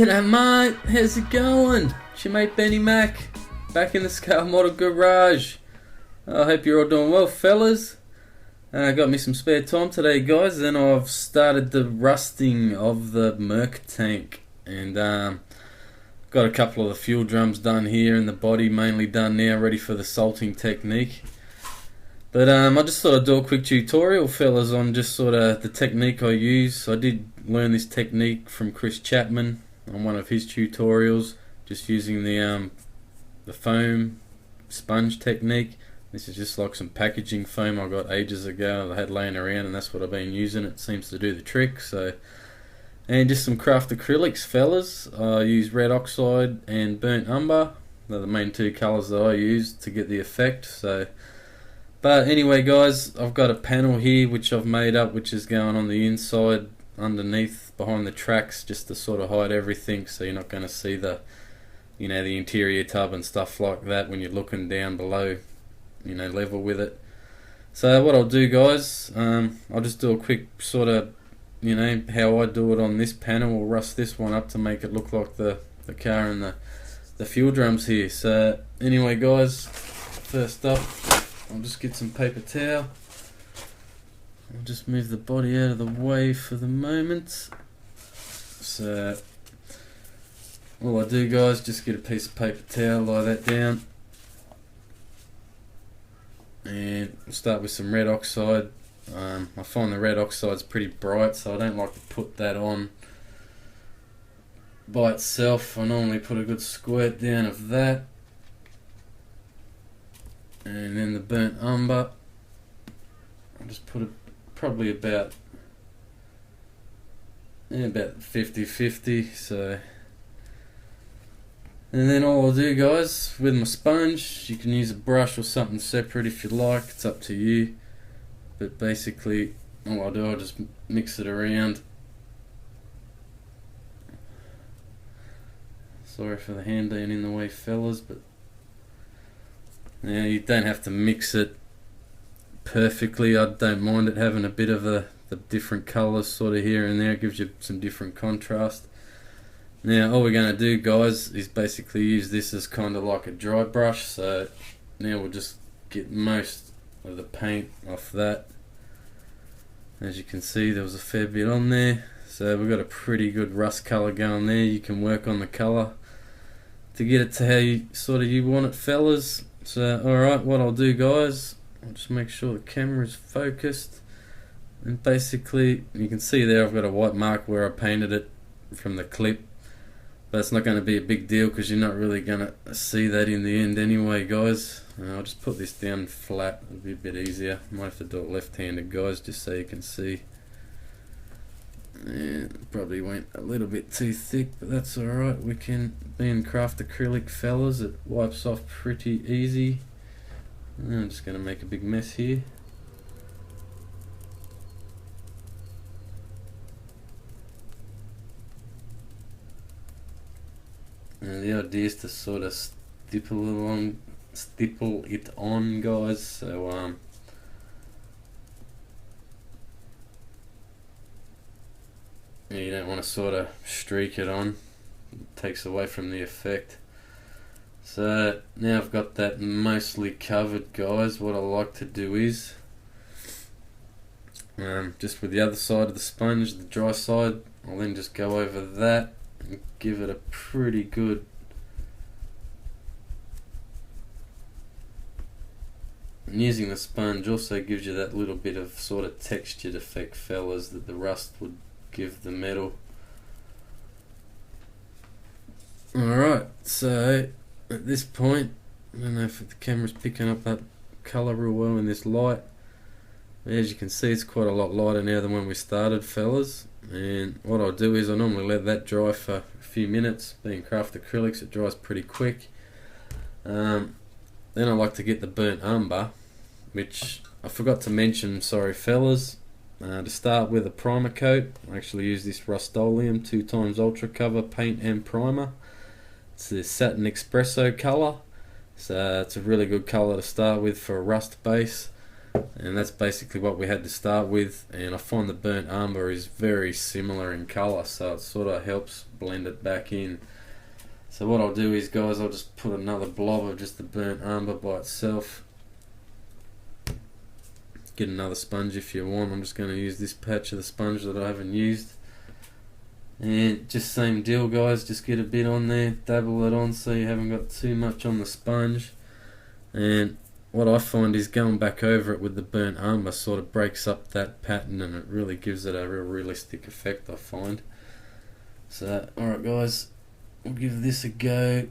G'day mate, how's it going? It's your mate Benny Mac, back in the Scale Model Garage. I hope you're all doing well, fellas. Got me some spare time today, guys, and I've started the rusting of the Merctank, and got a couple of the fuel drums done here and the body mainly done now, ready for the salting technique. But I just thought I'd do a quick tutorial, fellas, on just sort of the technique I use. I did learn this technique from Chris Chapman on one of his tutorials, just using the foam sponge technique. This is just like some packaging foam I got ages ago I had laying around, and that's what I've been using. It seems to do the trick. So, and just some craft acrylics, fellas. I use red oxide and burnt umber. They're the main two colours that I use to get the effect. So, but anyway, guys, I've got a panel here which I've made up, which is going on the inside underneath behind the tracks, just to sort of hide everything, so you're not going to see the, you know, the interior tub and stuff like that when you're looking down below, you know, level with it. So what I'll do, guys, I'll just do a quick sort of, you know, how I do it on this panel. We'll rust this one up to make it look like the car and the fuel drums here. So anyway, guys, first up, I'll just get some paper towel. I'll just move the body out of the way for the moment. So all I do, guys, just get a piece of paper towel, lie that down, and we'll start with some red oxide. I find the red oxide's pretty bright, so I don't like to put that on by itself. I normally put a good squirt down of that, and then the burnt umber, I'll just put it probably about 50-50. So, and then all I'll do, guys, with my sponge, you can use a brush or something separate if you like, it's up to you, but basically all I'll do, I'll just mix it around. Sorry for the hand being in the way, fellas, but now you don't have to mix it perfectly. I don't mind it having a bit of the different colours sort of here and there. It gives you some different contrast. Now all we're going to do, guys, is basically use this as kind of like a dry brush. So now we'll just get most of the paint off that. As you can see, there was a fair bit on there, so we've got a pretty good rust colour going there. You can work on the colour to get it to how you want it, fellas. So alright, what I'll do, guys, I'll just make sure the camera is focused, and basically you can see there I've got a white mark where I painted it from the clip, but it's not going to be a big deal because you're not really going to see that in the end anyway, guys. I'll just put this down flat, it'll be a bit easier. Might have to do it left-handed, guys, just so you can see. And probably went a little bit too thick, but that's alright. We can, being craft acrylic, fellas, it wipes off pretty easy. I'm just going to make a big mess here. And the idea is to sort of stipple it on, guys. So yeah, you don't want to sort of streak it on. It takes away from the effect. So now I've got that mostly covered, guys. What I like to do is just with the other side of the sponge, the dry side, I'll then just go over that and give it a pretty good and using the sponge also gives you that little bit of sort of textured effect, fellas, that the rust would give the metal. Alright, so at this point, I don't know if the camera's picking up that colour real well in this light. As you can see, it's quite a lot lighter now than when we started, fellas. And what I'll do is I normally let that dry for a few minutes. Being craft acrylics, it dries pretty quick. Then I like to get the burnt umber, which I forgot to mention, sorry fellas. To start with, a primer coat. I actually use this Rust-Oleum 2x Ultra Cover paint and primer. It's the Satin Espresso colour, so it's a really good colour to start with for a rust base. and that's basically what we had to start with. And I find the burnt umber is very similar in colour, so it sort of helps blend it back in. So what I'll do is, guys, I'll just put another blob of just the burnt umber by itself. Get another sponge if you want. I'm just going to use this patch of the sponge that I haven't used. And just same deal, guys, just get a bit on there, dabble it on so you haven't got too much on the sponge. And what I find is going back over it with the burnt umber sort of breaks up that pattern, and it really gives it a real realistic effect, I find. So alright guys, we'll give this a go.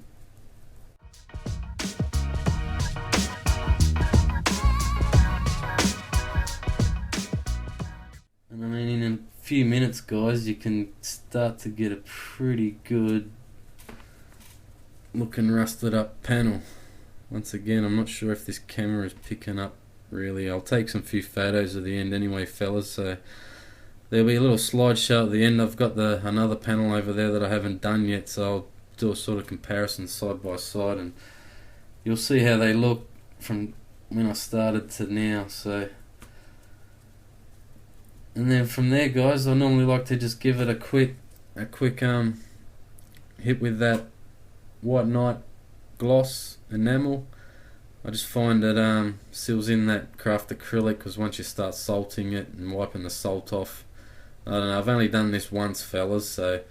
And I mean, in a few minutes, guys, you can start to get a pretty good looking rusted up panel. Once again, I'm not sure if this camera is picking up really. I'll take some few photos of the end anyway, fellas, so there'll be a little slideshow at the end. I've got another panel over there that I haven't done yet, so I'll do a sort of comparison side by side, and you'll see how they look from when I started to now. So, and then from there, guys, I normally like to just give it a quick hit with that White Knight gloss enamel. I just find it seals in that craft acrylic, because once you start salting it and wiping the salt off, I don't know, I've only done this once, fellas, so,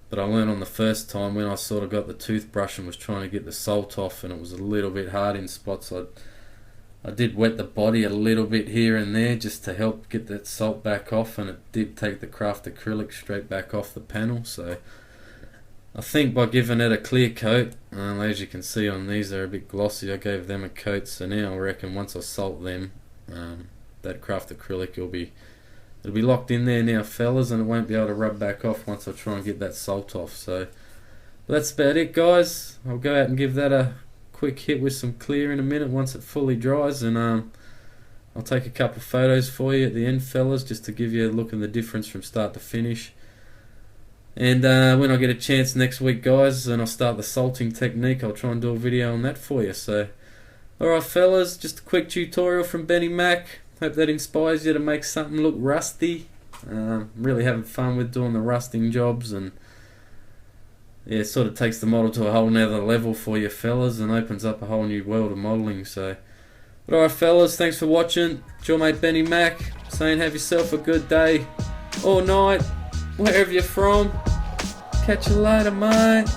but I learned on the first time when I sort of got the toothbrush and was trying to get the salt off, and it was a little bit hard in spots. I did wet the body a little bit here and there just to help get that salt back off, and it did take the craft acrylic straight back off the panel. So I think by giving it a clear coat, as you can see on these, they're a bit glossy. I gave them a coat, so now I reckon once I salt them, that craft acrylic it'll be locked in there now, fellas, and it won't be able to rub back off once I try and get that salt off. So that's about it, guys. I'll go out and give that a quick hit with some clear in a minute once it fully dries, and I'll take a couple of photos for you at the end, fellas, just to give you a look at the difference from start to finish. And when I get a chance next week, guys, and I'll start the salting technique, I'll try and do a video on that for you. So alright, fellas, just a quick tutorial from Benny Mac. Hope that inspires you to make something look rusty. Really having fun with doing the rusting jobs, and yeah, it sort of takes the model to a whole nother level for you, fellas, and opens up a whole new world of modelling. So, but alright, fellas, thanks for watching. It's your mate Benny Mac saying have yourself a good day or night, wherever you're from. Catch you later, mate.